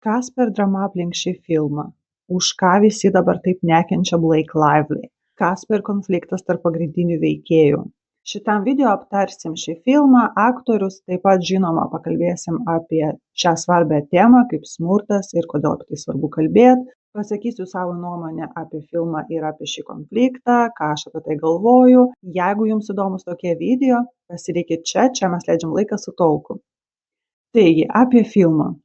Kas per drama aplink šį filmą? Už ką visi dabar taip nekenčia Blake Lively? Kas per konfliktas tarp pagrindinių veikėjų? Šitam video aptarsim šį filmą, aktorius, taip pat žinoma pakalbėsim apie šią svarbią temą kaip smurtas ir kodėl apie tai svarbu kalbėti. Pasakysiu savo nuomonę apie filmą ir apie šį konfliktą, ką aš apie tai galvoju. Jeigu jums įdomus tokie video, pasilikit čia mes leidžiam laiką su Tolku. Taigi, apie filmą.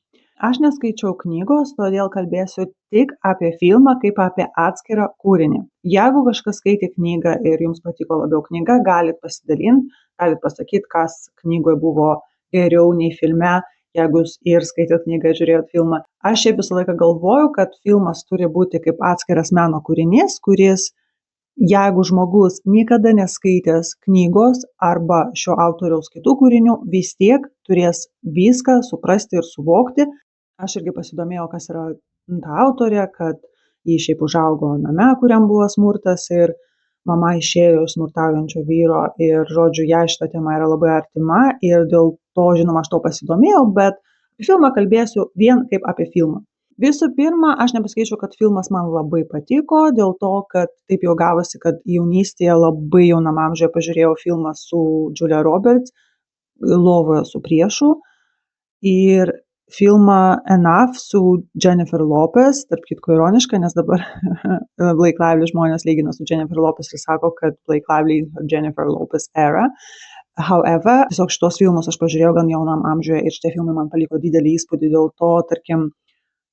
Aš neskaičiau knygos, todėl kalbėsiu tik apie filmą kaip apie atskirą kūrinį. Jeigu kažkas skaitė knygą ir jums patiko labiau knyga, galit pasidalinti, galit pasakyti, kas knygoje buvo geriau nei filme, jeigu jūs ir skaitėt knygą ir žiūrėjot filmą. Aš šiaip visą laiką galvoju, kad filmas turi būti kaip atskiras meno kūrinys, kuris, jeigu žmogus niekada neskaitęs knygos arba šio autoriaus kitų kūrinių, vis tiek turės viską suprasti ir suvokti. Aš irgi pasidomėjau, kas yra ta autorė, kad ji šiaip užaugo name, kuriam buvo smurtas ir mama išėjo iš smurtaujančio vyro ir, žodžiu, jai šita tema yra labai artima ir dėl to, žinoma, aš to pasidomėjau, bet apie filmą kalbėsiu vien kaip apie filmą. Visų pirma, aš nepasakyčiau, kad filmas man labai patiko, dėl to, kad taip jau gavosi, kad jaunystėje labai jaunam amžiuje pažiūrėjau filmą su Julia Roberts, Lovoje su priešu, ir filmą Enough su Jennifer Lopez, tarp kitko ironiška, nes dabar Blake Lively žmonės lygina su Jennifer Lopez ir sako, kad Blake Lively Jennifer Lopez era. However, tiesiog šitos filmus aš pažiūrėjau gan jaunam amžiuje ir šitie filmai man paliko didelį įspūdį, dėl to, tarkim,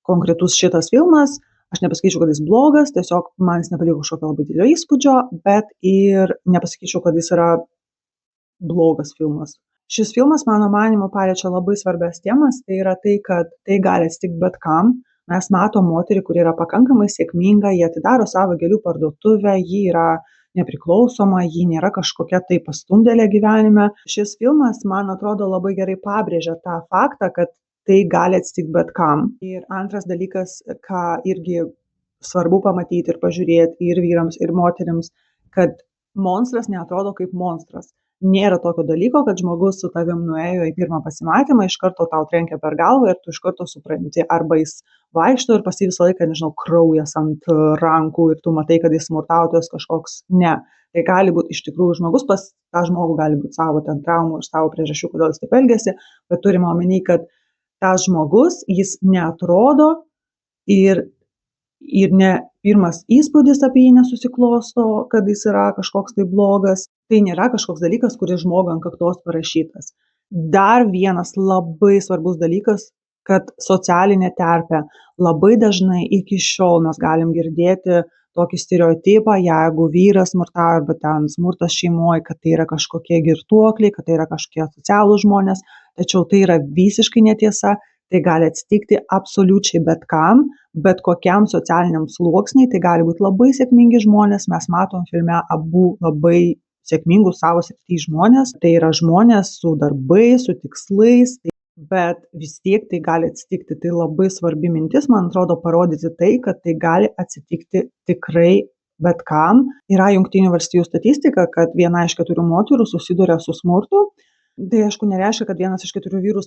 konkretus šitas filmas, aš nepasakyčiau, kad jis blogas, tiesiog man jis nepaliko kažkokio labai didelio įspūdžio, bet ir nepasakyčiau, kad jis yra blogas filmas. Šis filmas, mano manymu, paliečia labai svarbias temas, tai yra tai, kad tai gali atsitikti bet kam. Mes matom moterį, kuri yra pakankamai sėkminga, jie atidaro savo gėlių parduotuvę, ji yra nepriklausoma, ji nėra kažkokia tai pastumdėlė gyvenime. Šis filmas, man atrodo, labai gerai pabrėžia tą faktą, kad tai gali atsitikti bet kam. Ir antras dalykas, ką irgi svarbu pamatyti ir pažiūrėti ir vyrams, ir moterims, kad monstras neatrodo kaip monstras. Nėra tokio dalyko, kad žmogus su tavim nuėjo į pirmą pasimatymą, iš karto tau trenkia per galvą ir tu iš karto supranti, arba jis vaikšto ir pas jį visą laiką, nežinau, kraujas ant rankų ir tu matai, kad jis smurtautojas kažkoks. Ne. Tai gali būti iš tikrųjų žmogus, pas tą žmogų gali būti savo ten traumų ir savo priežasčių, kodėl jis taip elgiasi, bet turime omeny, kad tas žmogus, jis neatrodo ir ne pirmas įspūdis apie jį nesusiklosto, kad jis yra kažkoks tai blogas. Tai nėra kažkoks dalykas, kuris žmogui ant kaktos parašytas. Dar vienas labai svarbus dalykas, kad socialinė terpė. Labai dažnai iki šiol mes galim girdėti tokį stereotipą, jeigu vyras smurtauja arba ten smurtas šeimoje, kad tai yra kažkokie girtuokliai, kad tai yra kažkokie socialūs žmonės, tačiau tai yra visiškai netiesa. Tai gali atsitikti absoliučiai bet kam, bet kokiam socialiniam sluoksniai, tai gali būti labai sėkmingi žmonės, mes matom filme abu labai sėkmingus savo srityje žmonės, tai yra žmonės su darbais, su tikslais, bet vis tiek tai gali atsitikti. Tai labai svarbi mintis, man atrodo, parodyti tai, kad tai gali atsitikti tikrai bet kam. Yra Jungtinių valstijų statistika, kad 1 iš 4 moterų susiduria su smurtu. Tai aišku nereiškia, kad 1 iš 4 vyrų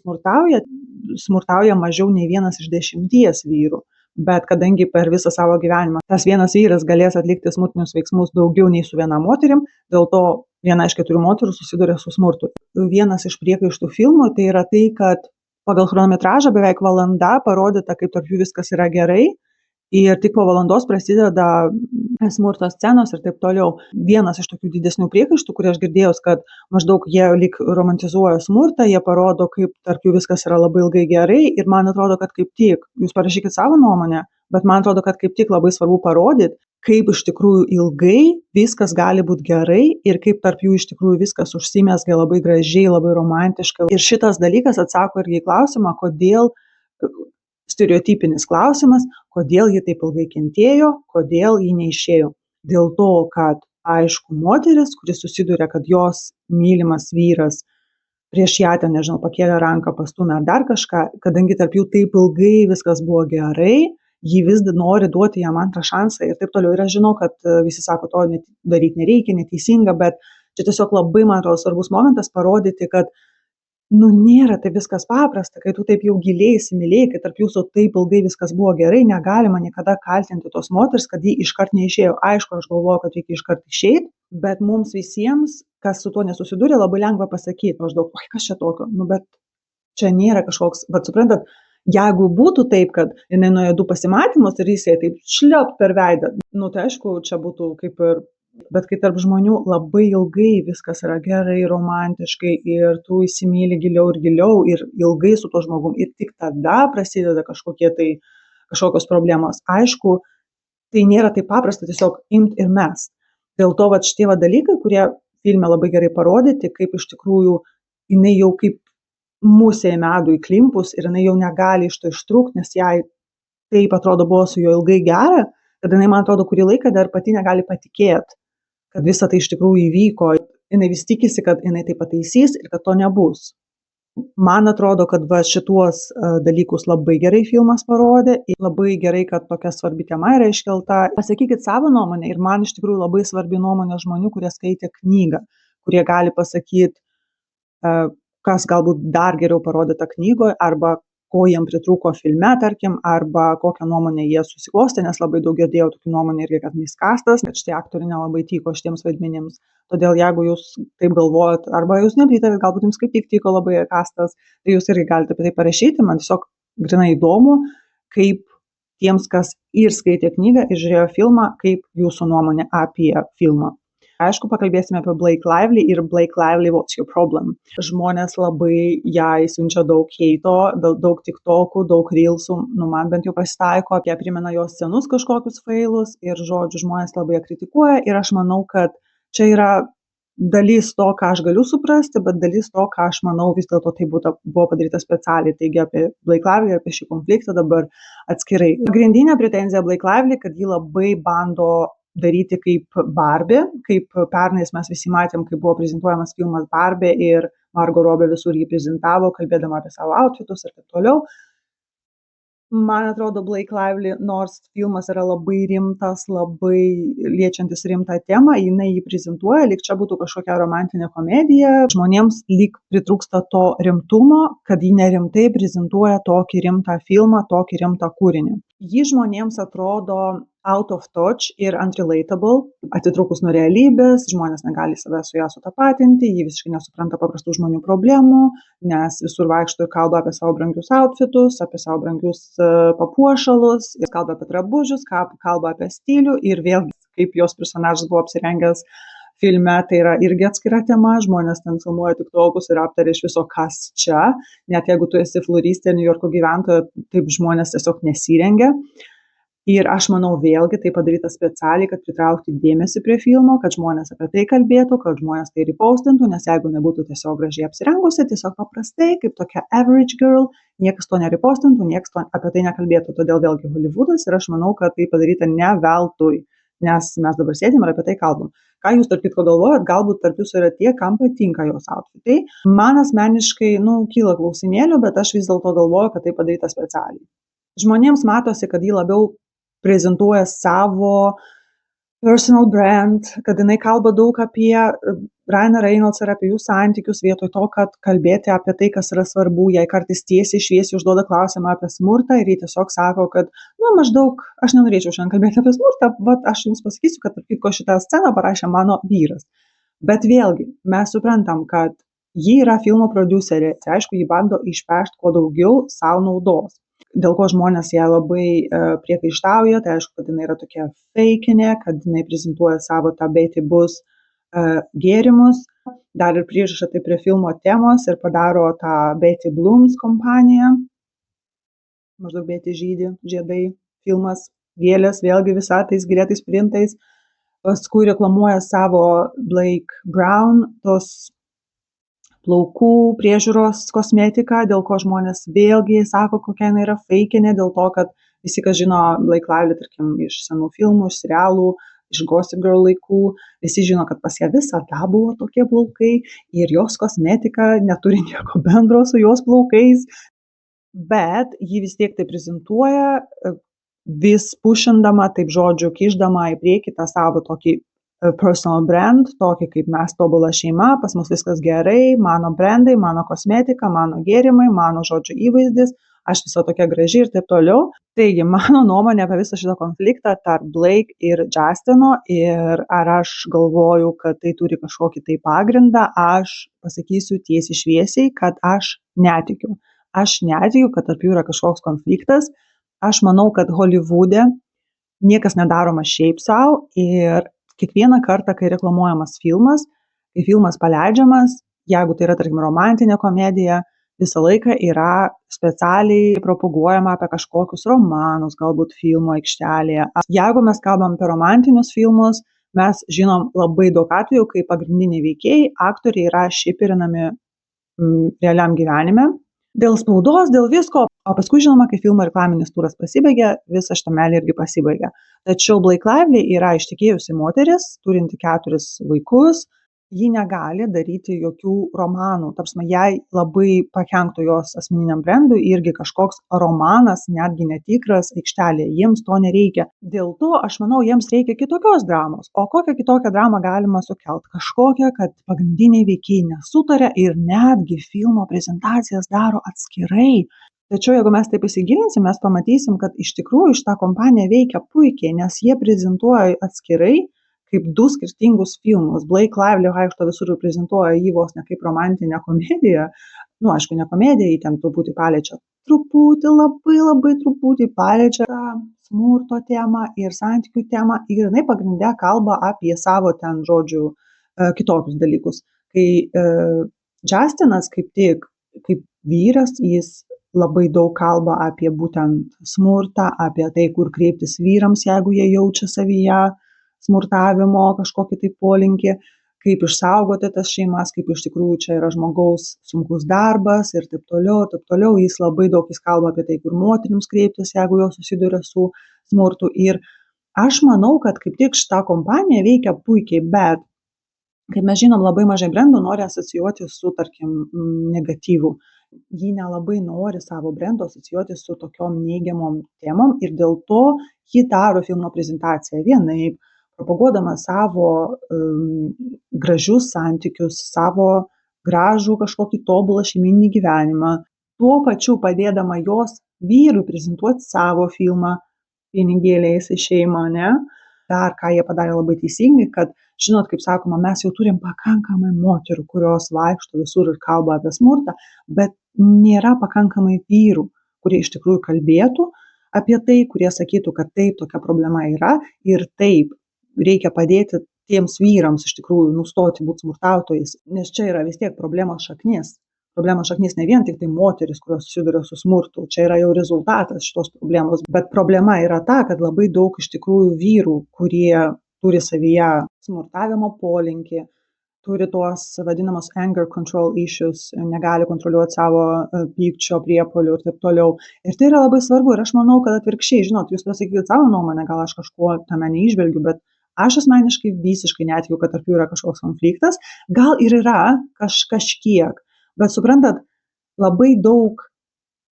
smurtauja mažiau nei 1 iš 10 vyrų. Bet kadangi per visą savo gyvenimą tas vienas vyras galės atlikti smurtinius veiksmus daugiau nei su viena moterim, dėl to 1 iš 4 moterų susiduria su smurtu. Vienas iš priekaištų filmų tai yra tai, kad pagal chronometražą beveik valanda parodyta, kaip tarp jų viskas yra gerai. Ir tik po valandos prasideda smurto scenos ir taip toliau. Vienas iš tokių didesnių priekaištų, kurį aš girdėjau, kad maždaug jie lyg romantizuoja smurtą, jie parodo, kaip tarp jų viskas yra labai ilgai gerai ir man atrodo, kad kaip tik, jūs parašykit savo nuomonę, bet man atrodo, kad kaip tik labai svarbu parodyti, kaip iš tikrųjų ilgai viskas gali būti gerai ir kaip tarp jų iš tikrųjų viskas užsimezga labai gražiai, labai romantiškai. Ir šitas dalykas atsako irgi į klausimą, kodėl stereotipinis klausimas, kodėl ji taip ilgai kentėjo, kodėl ji neišėjo. Dėl to, kad aišku, moteris, kuris susiduria, kad jos mylimas vyras prieš ją ten, nežinau, pakėlė ranką, pastumė ar dar kažką, kadangi tarp jų taip ilgai viskas buvo gerai, ji vis nori duoti jam antrą šansą ir taip toliau. Ir aš žinau, kad visi sako, to daryti nereikia, neteisinga, bet čia tiesiog labai, man atrodo, svarbus momentas parodyti, kad nėra taip viskas paprasta, kai tu taip jau giliai įsimylėjai, kai tarp jūsų taip ilgai viskas buvo gerai, negalima niekada kaltinti tos moters, kad ji iškart neišėjo. Aišku, aš galvoju, kad reikia iškart išeiti, bet mums visiems, kas su tuo nesusidūrė, labai lengva pasakyti, maždaug, oi, kas čia tokio, bet čia nėra kažkoks, bet suprantat, jeigu būtų taip, kad jinai nuėjo 2 pasimatymus ir jis jai taip šliop per veidą, tai aišku, čia būtų kaip ir. Bet kai tarp žmonių labai ilgai viskas yra gerai, romantiškai ir tu įsimyli giliau ir ilgai su tuo žmogum ir tik tada prasideda kažkokios problemos. Aišku, tai nėra taip paprasta tiesiog imt ir mest. Dėl to šitie dalykai, kurie filme labai gerai parodyti, kaip iš tikrųjų jinai jau kaip musė į medų įklimpus ir jinai jau negali iš to ištrūkti, nes jai taip atrodo buvo su juo ilgai gera, kad jinai, man atrodo, kurį laiką dar pati negali patikėti, kad visa tai iš tikrųjų įvyko. Jinai vis tikisi, kad jinai tai pataisys ir kad to nebus. Man atrodo, kad šituos dalykus labai gerai filmas parodė, labai gerai, kad tokia svarbi tema yra iškelta. Pasakykit savo nuomonę ir man iš tikrųjų labai svarbi nuomonė žmonių, kurie skaitė knygą, kurie gali pasakyti, kas galbūt dar geriau parodyta knygoje arba ko jiem pritrūko filme, tarkim, arba kokią nuomonę jie susiklostė, nes labai daug girdėjau tokių nuomonę irgi, kad miskastas, kad šitie aktoriai nelabai tiko šitiems vaidmenims. Todėl jeigu jūs taip galvojat, arba jūs nepritarėt, galbūt jums kaip tik tiko labai kastas, tai jūs irgi galite apie tai parašyti. Man tiesiog grinai įdomu, kaip tiems, kas ir skaitė knygą ir žiūrėjo filmą, kaip jūsų nuomonė apie filmą. Aišku, pakalbėsime apie Blake Lively ir Blake Lively, what's your problem? Žmonės labai jai siunčia daug heito, daug tiktokų, daug reelsų, man bent jau pasitaiko, jie primena jos senus kažkokius failus ir žodžiu žmonės labai ją kritikuoja ir aš manau, kad čia yra dalis to, ką aš galiu suprasti, bet dalis to, ką aš manau vis dėlto tai buvo padaryta specialiai. Taigi apie Blake Lively ir apie šį konfliktą dabar atskirai. Pagrindinė pretenzija Blake Lively, kad ji labai bando daryti kaip Barbie, kaip pernais mes visi matėm, kai buvo prezentuojamas filmas Barbie ir Margot Robbie visur jį prezentavo, kalbėdama apie savo outfitus ir taip toliau. Man atrodo, Blake Lively, nors filmas yra labai rimtas, labai liečiantis rimtą temą, jinai jį prezentuoja, lyg čia būtų kažkokia romantinė komedija. Žmonėms lyg pritrūksta to rimtumo, kad ji nerimtai prezentuoja tokį rimtą filmą, tokį rimtą kūrinį. Ji žmonėms atrodo out of touch ir unrelatable, atitrūkus nuo realybės, žmonės negali save su ją sutapatinti, ji visiškai nesupranta paprastų žmonių problemų, nes visur vaikšto ir kalba apie savo brangius outfitus, apie savo brangius papuošalus, jis kalba apie drabužius, kalba apie stilių ir vėlgi, kaip jos personažas buvo apsirengęs filme, tai yra irgi atskira tema, žmonės ten filmuoja tiktokus ir aptaria iš viso, kas čia, net jeigu tu esi floristė, New Yorko gyventoja, taip žmonės tiesiog nesirengia. Ir aš manau vėlgi tai padaryta specialiai, kad pritraukti dėmesį prie filmo, kad žmonės apie tai kalbėtų, kad žmonės tai repostintų, nes jeigu nebūtų tiesiog gražiai apsirengusi, tiesiog paprastai, kaip tokia average girl, niekas to nerepostintų, niekas apie tai nekalbėtų. Todėl vėlgi Hollywoodas ir aš manau, kad tai padaryta ne veltui, nes mes dabar sėdim ir apie tai kalbam. Ką jūs tarp kitko galvojat, galbūt tarp jūsų yra tie, kam patinka jos outfitai. Man asmeniškai, kyla klausimėlių, bet aš vis dėlto galvoju, kad tai padaryta specialiai. Žmonėms matosi, kad jį labiau prezentuoja savo personal brand, kad jinai kalba daug apie Ryaną Reynoldsą ir apie jų santykius, vietoj to, kad kalbėti apie tai, kas yra svarbu, jai kartais tiesiai šviesiai užduoda klausimą apie smurtą ir jie tiesiog sako, kad, maždaug, aš nenorėčiau šiandien kalbėti apie smurtą, bet aš jums pasakysiu, kad šitą sceną parašė mano vyras. Bet vėlgi, mes suprantam, kad ji yra filmo prodiuserė, tai aišku, ji bando išpešti kuo daugiau savo naudos. Dėl ko žmonės ją labai priekaištauja, tai aišku, kad jinai yra tokia feikinė, kad jinai prezentuoja savo tą Betty Bus gėrimus, dar ir pririša tai prie filmo temos ir padaro tą Betty Blooms kompaniją, maždaug Betty žydi, žiedai, filmas, gėlės, vėlgi visą tais gilėtais printais, paskui reklamuoja savo Blake Brown, tos plaukų priežiūros kosmetiką, dėl ko žmonės vėlgi sako, kokia jinai yra feikinė, dėl to, kad visi, kas žino Blake Lively, tarkim, iš senų filmų, iš serialų, iš Gossip Girl laikų, visi žino, kad pas ją visada buvo tokie plaukai ir jos kosmetika neturi nieko bendro su jos plaukais, bet ji vis tiek tai prezentuoja, vis pušindama, taip žodžiu, kišdama į priekį tą savo tokį personal brand, tokį kaip mes tobula šeima, pas mus viskas gerai, mano brandai, mano kosmetika, mano gėrimai, mano žodžių įvaizdis, aš visa tokia graži ir taip toliau. Taigi, mano nuomonė apie visą šitą konfliktą tarp Blake ir Justino ir ar aš galvoju, kad tai turi kažkokį tai pagrindą, aš pasakysiu tiesiai šviesiai, kad aš netikiu. Aš netikiu, kad tarp jų yra kažkoks konfliktas. Aš manau, kad Holivude niekas nedaroma šiaip savo ir kiekvieną kartą, kai reklamuojamas filmas, kai filmas paleidžiamas, jeigu tai yra, tarkim, romantinė komedija, visą laiką yra specialiai propaguojama apie kažkokius romanus, galbūt filmo aikštelėje. Jeigu mes kalbam apie romantinius filmus, mes žinom labai daug atvejų, kai pagrindiniai veikėjai, aktoriai yra šipirinami realiam gyvenime. Dėl spaudos, dėl visko, o paskui žinoma, kai filmo reklaminis turas pasibaigia, visa šita meilė irgi pasibaigia. Tačiau Blake Lively yra ištekėjusi moteris, turinti 4 vaikus, ji negali daryti jokių romanų. Tarpsme, jai labai pakenktų jos asmeniniam brandui irgi kažkoks romanas, netgi netikras aikštelėje. Jiems to nereikia. Dėl to, aš manau, jiems reikia kitokios dramos. O kokią kitokią dramą galima sukelti? Kažkokią, kad pagrindiniai veikėjai nesutaria ir netgi filmo prezentacijas daro atskirai. Tačiau jeigu mes taip įsigilinsim, mes pamatysim, kad iš tikrųjų šita kompanija veikia puikiai, nes jie prezentuoja atskirai kaip 2 skirtingus filmus. Blake Lively vaikšto visur ir prezentuoja jį vos ne kaip romantinę komediją. Aišku, ne komediją, jį ten truputį paliečia. Labai truputį paliečia smurto temą ir santykių temą. Ir jinai pagrinde kalba apie savo ten, žodžiu, kitokius dalykus. Kai Justinas kaip tik, kaip vyras, jis labai daug kalba apie būtent smurtą, apie tai, kur kreiptis vyrams, jeigu jie jaučia savyje smurtavimo kažkokį tai polinkį, kaip išsaugoti tas šeimas, kaip iš tikrųjų čia yra žmogaus sunkus darbas ir taip toliau, taip toliau. Jis labai daug kalba apie tai, kur moterims kreiptis, jeigu jos susiduria su smurtu. Ir aš manau, kad kaip tik šita kompanija veikia puikiai, bet, kaip mes žinom, labai mažai brandų nori asocijuoti su, tarkim, negatyvu. Ji nelabai nori savo brando asocijuoti su tokiom neigiamom temom ir dėl to ji daro filmo prezentaciją vienaip, propaguodama savo gražius santykius, savo gražų kažkokį tobulą šeiminį gyvenimą, tuo pačiu padėdama jos vyrui prezentuoti savo filmą pinigėliais į šeimą, ne? Dar ką jie padarė labai teisingai, kad, žinot, kaip sakoma, mes jau turim pakankamai moterų, kurios vaikšto visur ir kalba apie smurtą, bet nėra pakankamai vyrų, kurie iš tikrųjų kalbėtų apie tai, kurie sakytų, kad taip, tokia problema yra ir taip, reikia padėti tiems vyrams iš tikrųjų nustoti būti smurtautojais, nes čia yra vis tiek problemos šaknis. Problemos šaknis ne vien tik tai moteris, kurios susiduria su smurtu, čia yra jau rezultatas šitos problemos, bet problema yra ta, kad labai daug iš tikrųjų vyrų, kurie turi savyje smurtavimo polinkį, turi tuos vadinamus anger control issues, negali kontroliuoti savo pykčio priepuolių ir taip toliau. Ir tai yra labai svarbu ir aš manau, kad atvirkščiai, žinot, jūs pasakykite savo nuomonę, gal aš kažkuo tame neįžvelgiu, bet aš asmeniškai visiškai netikiu, kad tarp jų yra kažkoks konfliktas. Gal ir yra kažkiek, bet suprantat, labai daug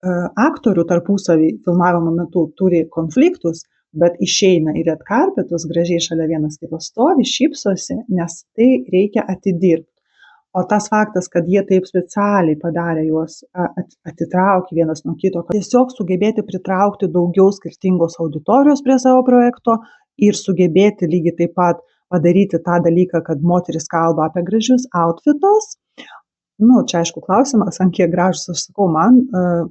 aktorių tarpusavį filmavimo metu turi konfliktus, bet išeina į red carpetus, gražiai šalia vienas kito stovi, šypsosi, nes tai reikia atidirbti. O tas faktas, kad jie taip specialiai padarė juos, atitraukė vienas nuo kito, kad tiesiog sugebėti pritraukti daugiau skirtingos auditorijos prie savo projekto ir sugebėti lygiai taip pat padaryti tą dalyką, kad moteris kalba apie gražius outfitus. Čia aišku klausimas, ant kiek gražus, aš sakau,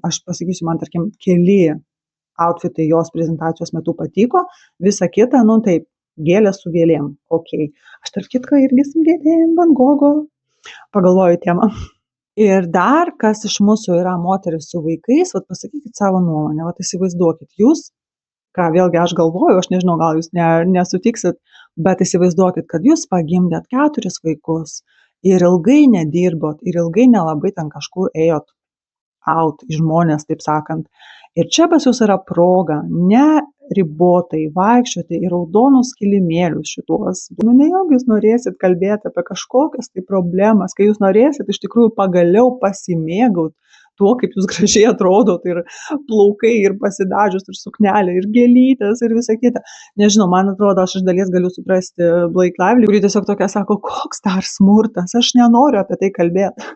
aš pasakysiu, man tarkim, keli outfitai jos prezentacijos metu patiko, visa kita, taip, gėlės su gėlėm, okei. Aš tarp kitko irgi su gėlėm, Van Gogo, pagalvoju temą. Ir dar, kas iš mūsų yra moteris su vaikais, pasakykit savo nuomonę, įsivaizduokit jūs, ką vėlgi aš galvoju, aš nežinau, gal jūs nesutiksit, bet įsivaizduokit, kad jūs pagimdėt 4 vaikus ir ilgai nedirbot, ir ilgai nelabai ten kažkur ėjot out į žmonės, taip sakant. Ir čia pas jūs yra proga neribotai vaikščioti į raudonus kilimėlius šituos. Nejaugi jūs norėsit kalbėti apie kažkokias tai problemas, kai jūs norėsit iš tikrųjų pagaliau pasimėgauti tuo, kaip jūs gražiai atrodot, ir plaukai, ir pasidažius, ir suknelė, ir gėlytės, ir visa kita. Nežinau, man atrodo, aš iš dalies galiu suprasti Blake Lively, kuri tiesiog tokia sako, koks dar smurtas, aš nenoriu apie tai kalbėti.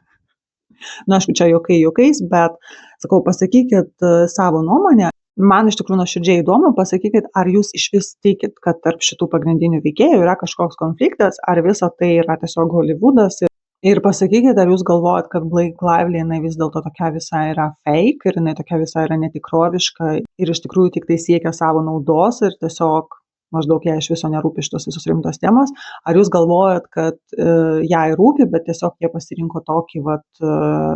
Na, aišku, čia juokai juokais, bet sakau, pasakykit savo nuomonę. Man iš tikrųjų nuoširdžiai įdomu, pasakykit, ar jūs iš vis tikit, kad tarp šitų pagrindinių veikėjų yra kažkoks konfliktas, ar visa tai yra tiesiog Hollywoodas. Ir pasakykit, ar jūs galvojat, kad Blake Lively jinai vis dėlto tokia visa yra fake ir jinai tokia visa yra netikroviška ir iš tikrųjų tik tai siekia savo naudos ir tiesiog maždaug jai iš viso nerūpi šitos visos rimtos temos. Ar jūs galvojat, kad jai rūpi, bet tiesiog jie pasirinko tokį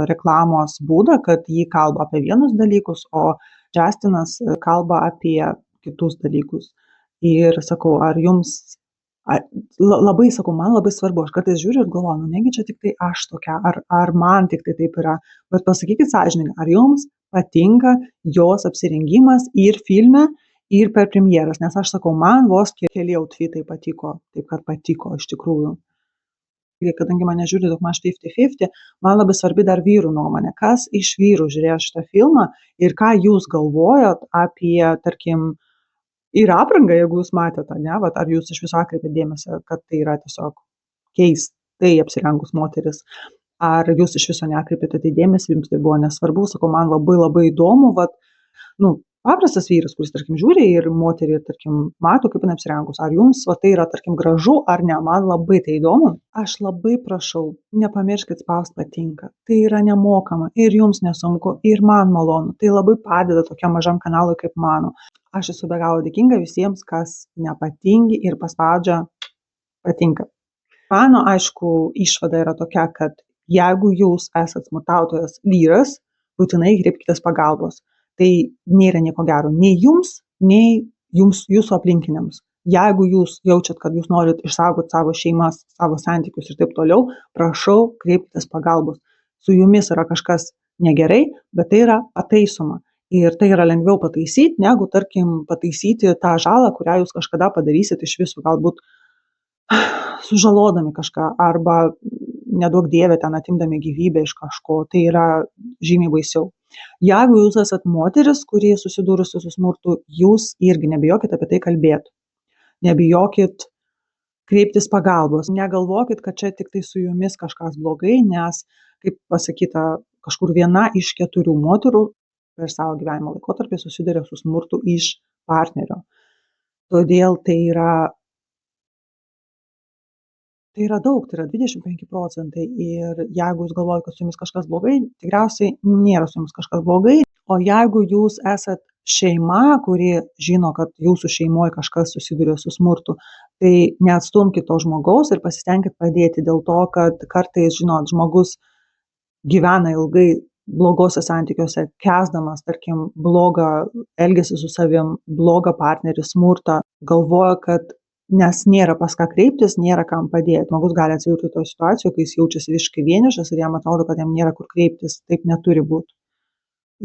reklamos būdą, kad jį kalba apie vienus dalykus, o Justinas kalba apie kitus dalykus. Ir sakau, ar jums, labai sakau, man labai svarbu, aš kartais žiūriu ir galvoju, negi čia tik tai aš tokia, ar man tik tai taip yra. Bet pasakykit sąžiningai, ar jums patinka jos apsirengimas ir filme, ir per premjeras, nes aš sakau, man vos keli outfitai patiko, taip kad patiko iš tikrųjų. Kadangi mane žiūri daug maž 50-50, man labai svarbi dar vyrų nuomonė. Kas iš vyrų žiūrėjo šitą filmą ir ką jūs galvojot apie, tarkim, ir aprangą, jeigu jūs matėte, ne? Ar jūs iš viso atkreipėt dėmesį, kad tai yra tiesiog keistai apsirengus moteris. Ar jūs iš viso neatkreipėte tai dėmesį, jums tai buvo nesvarbu, sakau, man labai labai įdomu, paprastas vyras, kuris, tarkim, žiūri ir moterį, ir, tarkim, mato, kaip jinai apsirengus. Ar jums tai yra, tarkim, gražu ar ne? Man labai tai įdomu. Aš labai prašau, nepamirškit spausti patinka. Tai yra nemokama ir jums nesunku, ir man malonu. Tai labai padeda tokiam mažam kanalui kaip mano. Aš esu be galo dėkinga visiems, kas nepatingi ir paspaudžia patinka. Mano, aišku, išvada yra tokia, kad jeigu jūs esat smurtautojas vyras, būtinai kreipkitės pagalbos. Tai nėra nieko gero nei jums, nei jūsų aplinkiniams. Jeigu jūs jaučiat, kad jūs norit išsaugoti savo šeimas, savo santykius ir taip toliau, prašau, kreipkitės pagalbos. Su jumis yra kažkas negerai, bet tai yra pataisoma. Ir tai yra lengviau pataisyti, negu, tarkim, pataisyti tą žalą, kurią jūs kažkada padarysit iš viso, galbūt sužalodami kažką, arba neduok dieve ten atimdami gyvybę iš kažko. Tai yra žymiai baisiau. Jeigu jūs esat moteris, kuri susidūrusi su smurtu, jūs irgi nebijokit apie tai kalbėti. Nebijokit kreiptis pagalbos. Negalvokit, kad čia tik tai su jumis kažkas blogai, nes, kaip pasakyta, kažkur 1 iš 4 moterų per savo gyvenimo laikotarpį susiduria su smurtu iš partnerio. Todėl tai yra daug, tai yra 25%. Ir jeigu jūs galvojate, kad su jumis kažkas blogai, tikriausiai nėra su jumis kažkas blogai. O jeigu jūs esat šeima, kuri žino, kad jūsų šeimoje kažkas susiduria su smurtu, tai neatstumkit to žmogaus ir pasistengkit padėti dėl to, kad kartais, žinot, žmogus gyvena ilgai blogose santykiuose, kęsdamas, tarkim, blogą elgesį su savim, blogą partnerį, smurtą, galvoja, kad nes nėra pas ką kreiptis, nėra kam padėti. Žmogus gali atsidurti toje situacijoje, kai jis jaučiasi visiškai vienišas ir jam atrodo, kad jam nėra kur kreiptis. Taip neturi būti.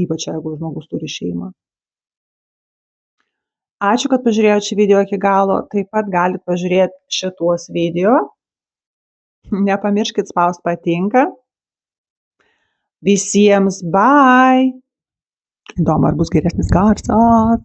Ypač jeigu žmogus turi šeimą. Ačiū, kad pažiūrėjote šį video iki galo. Taip pat galite pažiūrėti šituos video. Nepamirškit spausti patinka. Visiems bye! Įdomu, ar bus geresnis garsas.